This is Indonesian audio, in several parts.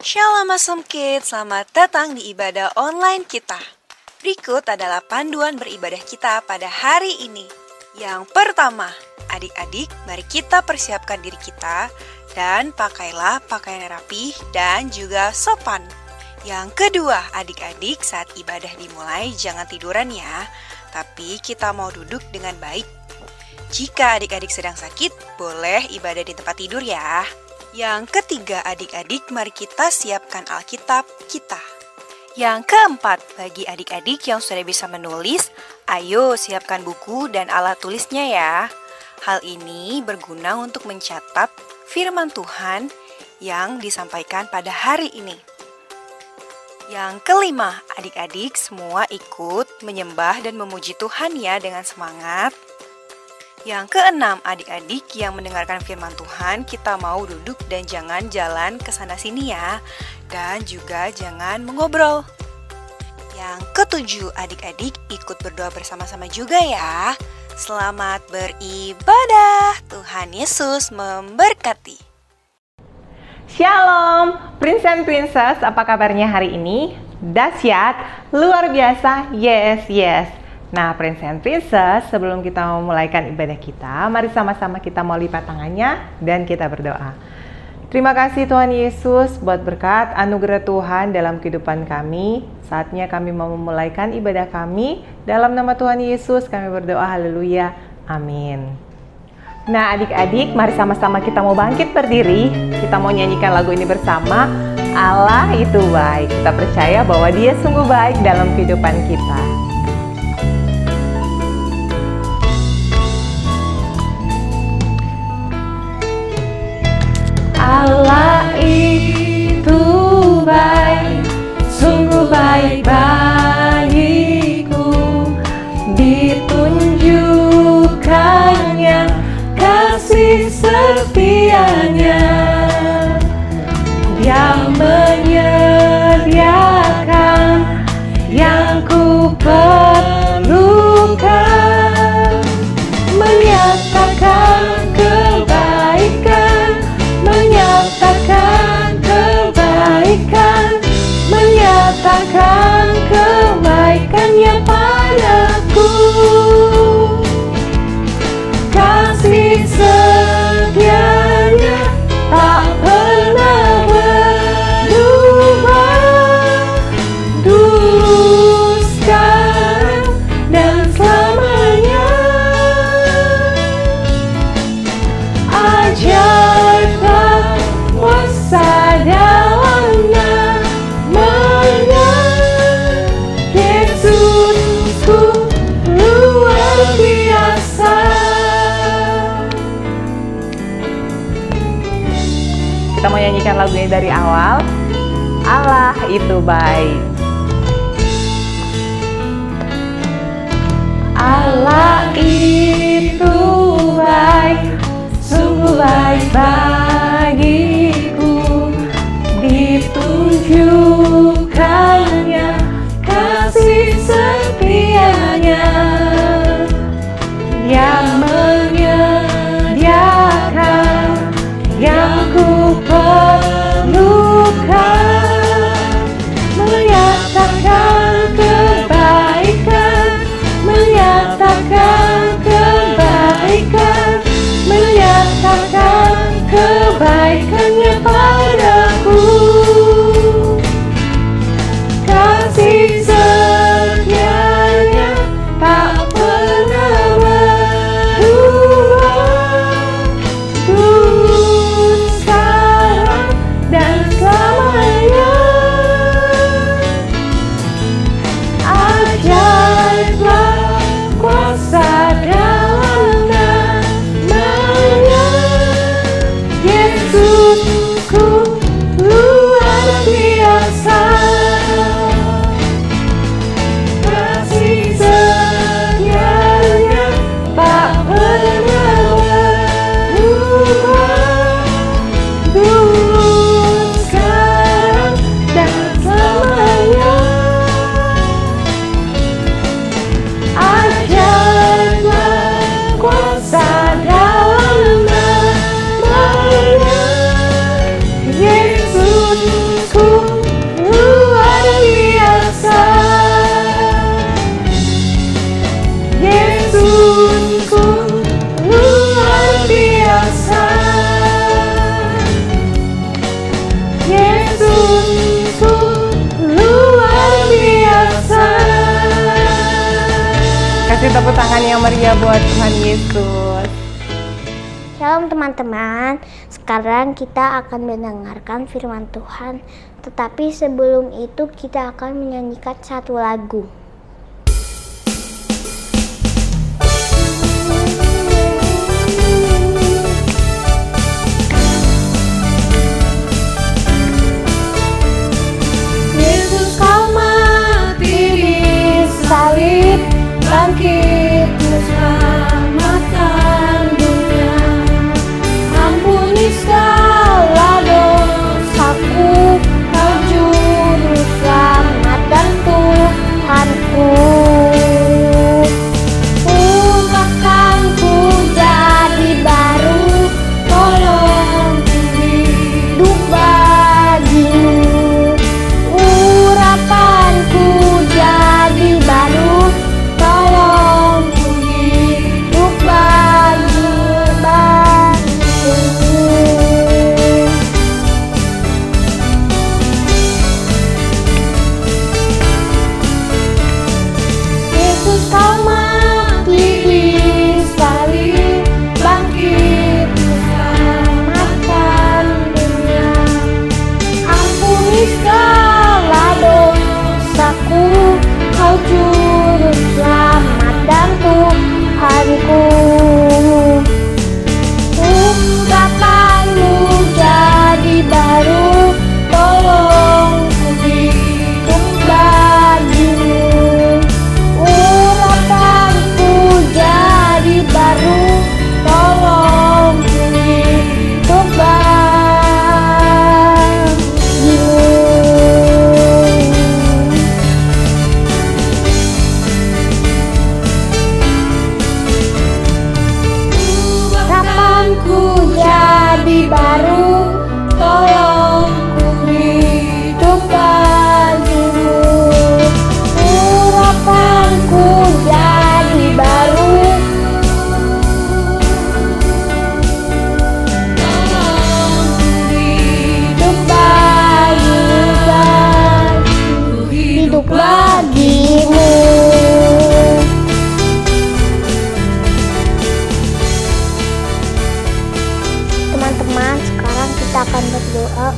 Shalom Awesome Kids, selamat datang di ibadah online kita. Berikut adalah panduan beribadah kita pada hari ini. Yang pertama, adik-adik, mari kita persiapkan diri kita dan pakailah pakaian rapi dan juga sopan. Yang kedua, adik-adik, saat ibadah dimulai jangan tiduran ya, tapi kita mau duduk dengan baik. Jika adik-adik sedang sakit, boleh ibadah di tempat tidur ya. Yang ketiga, adik-adik, mari kita siapkan Alkitab kita. Yang keempat, bagi adik-adik yang sudah bisa menulis, ayo siapkan buku dan alat tulisnya ya. Hal ini berguna untuk mencatat firman Tuhan yang disampaikan pada hari ini. Yang kelima, adik-adik semua ikut menyembah dan memuji Tuhan ya dengan semangat. Yang keenam, adik-adik yang mendengarkan firman Tuhan, kita mau duduk dan jangan jalan ke sana sini ya. Dan juga jangan mengobrol. Yang ketujuh, adik-adik ikut berdoa bersama-sama juga ya. Selamat beribadah. Tuhan Yesus memberkati. Shalom, Prince and Princess, apa kabarnya hari ini? Dahsyat, luar biasa, yes. Nah, Prince and Princess, sebelum kita memulaikan ibadah kita, mari sama-sama kita mau lipat tangannya dan kita berdoa. Terima kasih Tuhan Yesus buat berkat anugerah Tuhan dalam kehidupan kami. Saatnya kami mau memulaikan ibadah kami. Dalam nama Tuhan Yesus kami berdoa, haleluya, amin. Nah adik-adik, mari sama-sama kita mau bangkit berdiri. Kita mau nyanyikan lagu ini bersama. Allah itu baik. Kita percaya bahwa Dia sungguh baik dalam kehidupan kita. Allah itu baik, sungguh baik bagiku. Ditunjukkannya kasih setianya. Dia menyediakan yang ku perlukan, menyatakan kebaikan, menyatakan kebaikannya padaku. Kasih setianya tak pernah berubah, dulu, sekarang, dan selamanya. Ajaiblah kuasa dalam namanya. Yesusku luar biasa. Kita mau nyanyikan lagu ini dari awal. Allah itu baik. Allah itu baik, sungguh baik bagiku. Ditunjukkannya kasih setianya. Dia menyediakan yang ku perlukan, menyatakan kebaikan, menyatakan kebaikan, menyatakan kebaikan. Kasih tepuk tangan yang meriah buat Tuhan Yesus. Shalom teman-teman, sekarang kita akan mendengarkan firman Tuhan. Tetapi sebelum itu kita akan menyanyikan satu lagu. Yesus kau mati di salib, bangkit selamatkan dunia. Ampuni segala dosaku, Kau juru selamat dan Tuhanku. Urapanku jadi baru, tolongku hidup bagimu. Urapanku jadi baru, tolongku hidup bagimu. Yesus kau mati di salib, bangkit selamatkan dunia. Ampuni segala dosaku, Kau juru selamat dan Tuhanku. Urapanmu jadi baru, tolongku hidup bagimu. Urapanku jadi baru, tolongku hidup bagimu. Urapanku jadi baru, tolongku hidup bagimu. Urapanku jadi baru, tolongku hidup bagimu, hidup bagimu. Teman-teman, sekarang kita akan berdoa.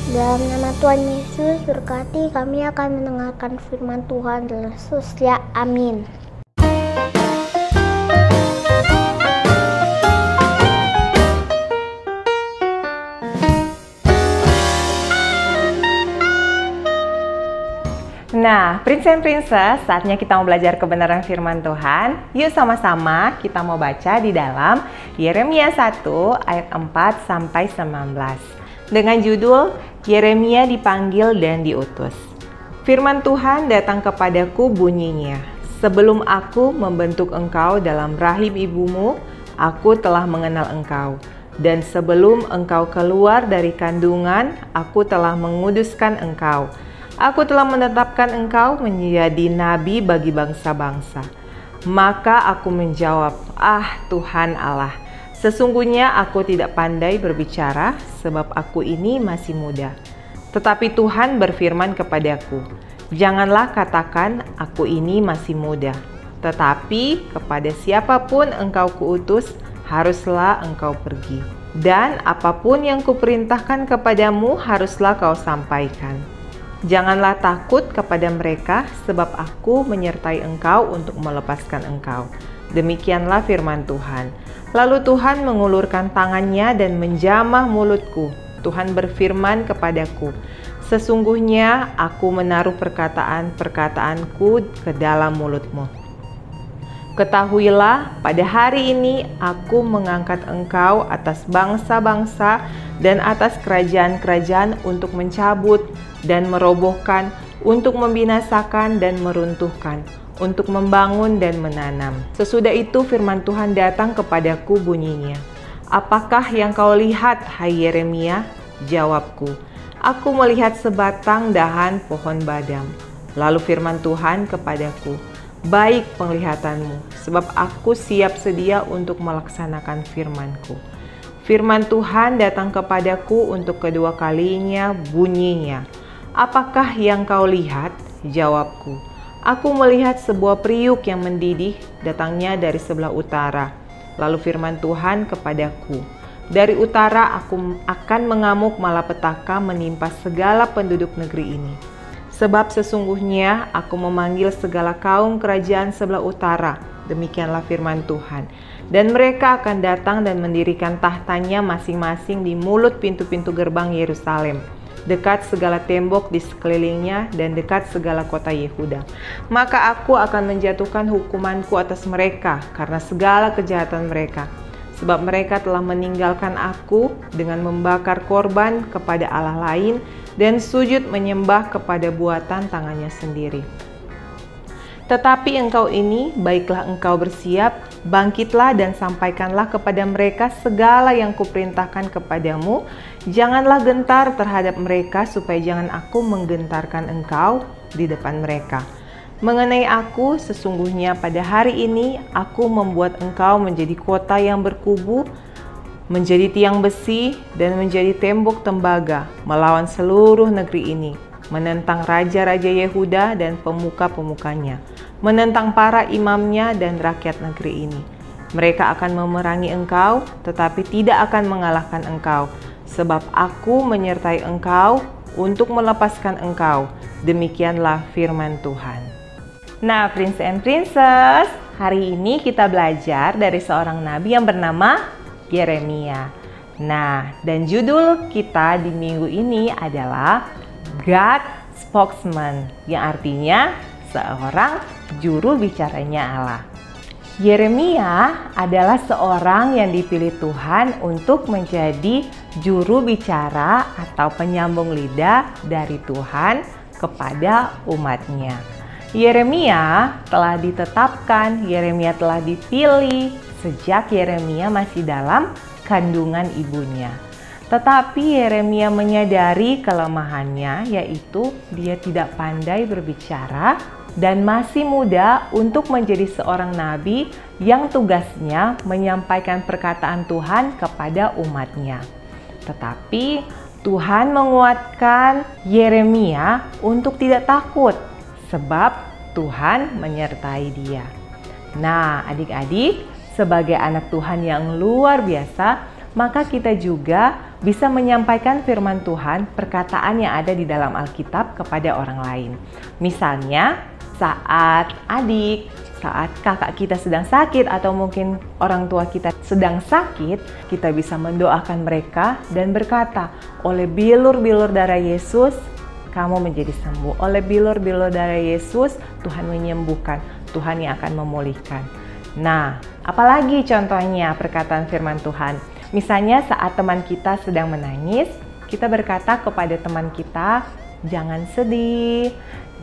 Dalam nama Tuhan Yesus, berkati kami akan mendengarkan firman Tuhan dalam Yesus ya, amin. Nah, Prince and Princess, saatnya kita mau belajar kebenaran firman Tuhan. Yuk sama-sama kita mau baca di dalam Yeremia 1 ayat 4 sampai 19. Dengan judul Yeremia dipanggil dan diutus. Firman Tuhan datang kepadaku bunyinya, sebelum aku membentuk engkau dalam rahim ibumu, aku telah mengenal engkau. Dan sebelum engkau keluar dari kandungan, aku telah menguduskan engkau. Aku telah menetapkan engkau menjadi nabi bagi bangsa-bangsa. Maka aku menjawab, "Ah Tuhan Allah, sesungguhnya aku tidak pandai berbicara, sebab aku ini masih muda." Tetapi Tuhan berfirman kepadaku, "Janganlah katakan aku ini masih muda, tetapi kepada siapapun engkau kuutus, haruslah engkau pergi. Dan apapun yang kuperintahkan kepadamu, haruslah kau sampaikan. Janganlah takut kepada mereka, sebab aku menyertai engkau untuk melepaskan engkau." Demikianlah firman Tuhan. Lalu Tuhan mengulurkan tangannya dan menjamah mulutku. Tuhan berfirman kepadaku, "Sesungguhnya aku menaruh perkataan-perkataanku ke dalam mulutmu. Ketahuilah, pada hari ini aku mengangkat engkau atas bangsa-bangsa dan atas kerajaan-kerajaan untuk mencabut dan merobohkan, untuk membinasakan dan meruntuhkan, untuk membangun dan menanam." Sesudah itu firman Tuhan datang kepadaku bunyinya, "Apakah yang kau lihat, hai Yeremia?" Jawabku, "Aku melihat sebatang dahan pohon badam." Lalu firman Tuhan kepadaku, "Baik penglihatanmu, sebab aku siap sedia untuk melaksanakan firman-Ku." Firman Tuhan datang kepadaku untuk kedua kalinya bunyinya, "Apakah yang kau lihat?" Jawabku, Aku melihat sebuah periuk yang mendidih datangnya dari sebelah utara. Lalu firman Tuhan kepadaku, dari utara aku akan mengamuk malapetaka menimpa segala penduduk negeri ini. Sebab sesungguhnya aku memanggil segala kaum kerajaan sebelah utara, demikianlah firman Tuhan. Dan mereka akan datang dan mendirikan tahtanya masing-masing di mulut pintu-pintu gerbang Yerusalem, dekat segala tembok di sekelilingnya dan dekat segala kota Yehuda. Maka aku akan menjatuhkan hukumanku atas mereka karena segala kejahatan mereka. Sebab mereka telah meninggalkan aku dengan membakar korban kepada Allah lain dan sujud menyembah kepada buatan tangannya sendiri. Tetapi engkau ini, baiklah engkau bersiap, bangkitlah dan sampaikanlah kepada mereka segala yang kuperintahkan kepadamu. Janganlah gentar terhadap mereka supaya jangan aku menggentarkan engkau di depan mereka. Mengenai aku, sesungguhnya pada hari ini aku membuat engkau menjadi kota yang berkubu, menjadi tiang besi dan menjadi tembok tembaga melawan seluruh negeri ini, menentang raja-raja Yehuda dan pemuka-pemukanya, menentang para imamnya dan rakyat negeri ini. Mereka akan memerangi engkau, tetapi tidak akan mengalahkan engkau, sebab aku menyertai engkau untuk melepaskan engkau. Demikianlah firman Tuhan. Nah, Prince and Princess, hari ini kita belajar dari seorang nabi yang bernama Yeremia. Nah, dan judul kita di minggu ini adalah God Spokesman, yang artinya seorang juru bicaranya Allah. Yeremia adalah seorang yang dipilih Tuhan untuk menjadi juru bicara atau penyambung lidah dari Tuhan kepada umatnya. Yeremia telah ditetapkan, Yeremia telah dipilih sejak Yeremia masih dalam kandungan ibunya. Tetapi Yeremia menyadari kelemahannya, yaitu dia tidak pandai berbicara dan masih muda untuk menjadi seorang nabi yang tugasnya menyampaikan perkataan Tuhan kepada umatnya. Tetapi Tuhan menguatkan Yeremia untuk tidak takut, sebab Tuhan menyertai dia. Nah, adik-adik, sebagai anak Tuhan yang luar biasa, maka kita juga bisa menyampaikan firman Tuhan, perkataan yang ada di dalam Alkitab kepada orang lain. Misalnya, saat kakak kita sedang sakit atau mungkin orang tua kita sedang sakit, kita bisa mendoakan mereka dan berkata, oleh bilur-bilur darah Yesus, kamu menjadi sembuh. Oleh bilur-bilur darah Yesus, Tuhan menyembuhkan, Tuhan yang akan memulihkan. Nah, apalagi contohnya perkataan firman Tuhan. Misalnya saat teman kita sedang menangis, kita berkata kepada teman kita, jangan sedih,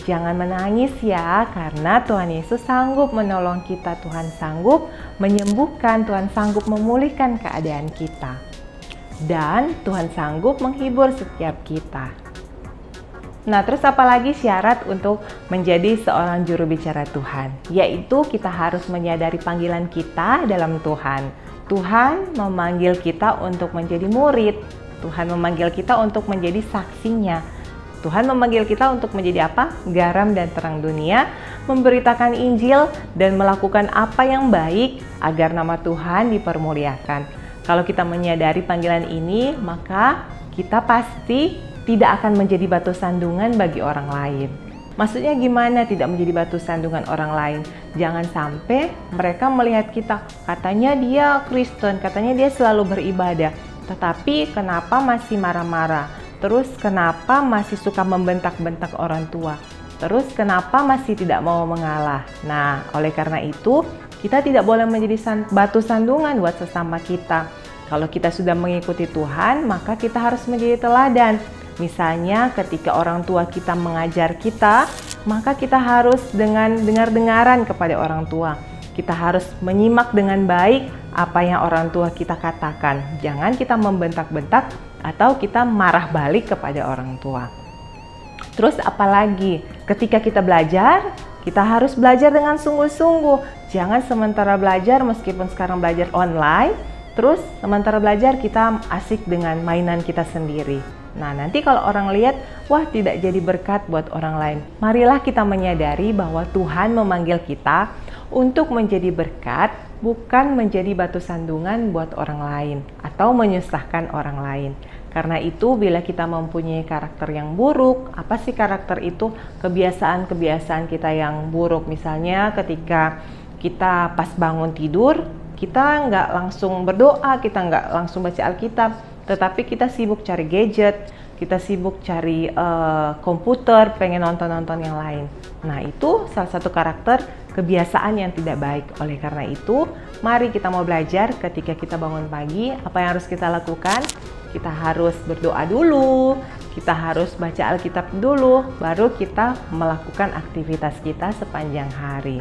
jangan menangis ya, karena Tuhan Yesus sanggup menolong kita, Tuhan sanggup menyembuhkan, Tuhan sanggup memulihkan keadaan kita. Dan Tuhan sanggup menghibur setiap kita. Nah, terus apalagi syarat untuk menjadi seorang juru bicara Tuhan? Yaitu kita harus menyadari panggilan kita dalam Tuhan. Tuhan memanggil kita untuk menjadi murid. Tuhan memanggil kita untuk menjadi saksinya. Tuhan memanggil kita untuk menjadi apa? Garam dan terang dunia, memberitakan Injil dan melakukan apa yang baik agar nama Tuhan dipermuliakan. Kalau kita menyadari panggilan ini, maka kita pasti tidak akan menjadi batu sandungan bagi orang lain. Maksudnya gimana tidak menjadi batu sandungan orang lain? Jangan sampai mereka melihat kita, katanya dia Kristen, katanya dia selalu beribadah, tetapi kenapa masih marah-marah? Terus kenapa masih suka membentak-bentak orang tua? Terus kenapa masih tidak mau mengalah? Nah, oleh karena itu, kita tidak boleh menjadi batu sandungan buat sesama kita. Kalau kita sudah mengikuti Tuhan, maka kita harus menjadi teladan. Misalnya ketika orang tua kita mengajar kita, maka kita harus dengan dengar-dengaran kepada orang tua. Kita harus menyimak dengan baik apa yang orang tua kita katakan. Jangan kita membentak-bentak atau kita marah balik kepada orang tua. Terus apalagi ketika kita belajar, kita harus belajar dengan sungguh-sungguh. Jangan sementara belajar, meskipun sekarang belajar online, Terus sementara belajar kita asik dengan mainan kita sendiri. Nah, nanti kalau orang lihat, wah tidak jadi berkat buat orang lain. Marilah kita menyadari bahwa Tuhan memanggil kita untuk menjadi berkat, bukan menjadi batu sandungan buat orang lain atau menyusahkan orang lain. Karena itu, bila kita mempunyai karakter yang buruk, apa sih karakter itu? Kebiasaan-kebiasaan kita yang buruk. Misalnya ketika kita pas bangun tidur, kita nggak langsung berdoa, kita nggak langsung baca Alkitab, tetapi kita sibuk cari gadget, kita sibuk cari komputer, pengen nonton-nonton yang lain. Nah, itu salah satu karakter kebiasaan yang tidak baik. Oleh karena itu, mari kita mau belajar ketika kita bangun pagi, apa yang harus kita lakukan? Kita harus berdoa dulu, kita harus baca Alkitab dulu, baru kita melakukan aktivitas kita sepanjang hari.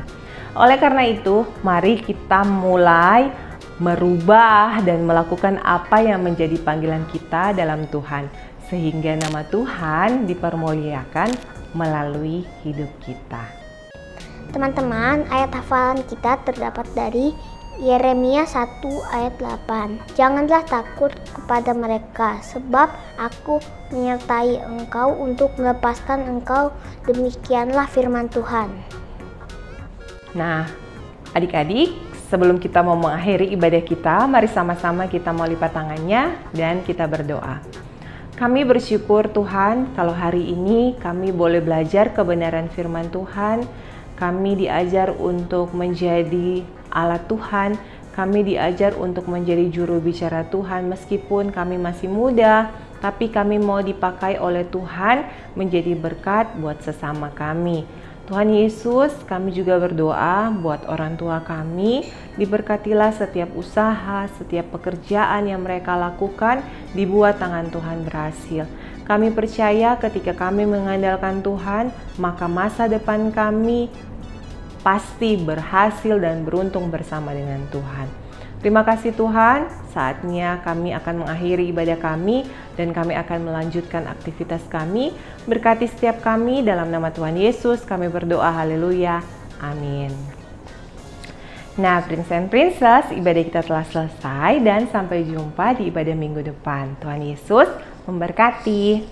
Oleh karena itu, mari kita mulai merubah dan melakukan apa yang menjadi panggilan kita dalam Tuhan, sehingga nama Tuhan dipermuliakan melalui hidup kita. Teman-teman, ayat hafalan kita terdapat dari Yeremia 1 ayat 8. Janganlah takut kepada mereka, sebab aku menyertai engkau untuk melepaskan engkau. Demikianlah firman Tuhan. Nah, adik-adik, sebelum kita mau mengakhiri ibadah kita, mari sama-sama kita mau lipat tangannya dan kita berdoa. Kami bersyukur Tuhan kalau hari ini kami boleh belajar kebenaran firman Tuhan. Kami diajar untuk menjadi alat Tuhan. Kami diajar untuk menjadi juru bicara Tuhan meskipun kami masih muda. Tapi kami mau dipakai oleh Tuhan menjadi berkat buat sesama kami. Tuhan Yesus, kami juga berdoa buat orang tua kami, diberkatilah setiap usaha, setiap pekerjaan yang mereka lakukan, dibuat tangan Tuhan berhasil. Kami percaya ketika kami mengandalkan Tuhan, maka masa depan kami pasti berhasil dan beruntung bersama dengan Tuhan. Terima kasih Tuhan, saatnya kami akan mengakhiri ibadah kami dan kami akan melanjutkan aktivitas kami. Berkati setiap kami dalam nama Tuhan Yesus, kami berdoa, haleluya, amin. Nah, Prince and Princess, ibadah kita telah selesai dan sampai jumpa di ibadah minggu depan. Tuhan Yesus memberkati.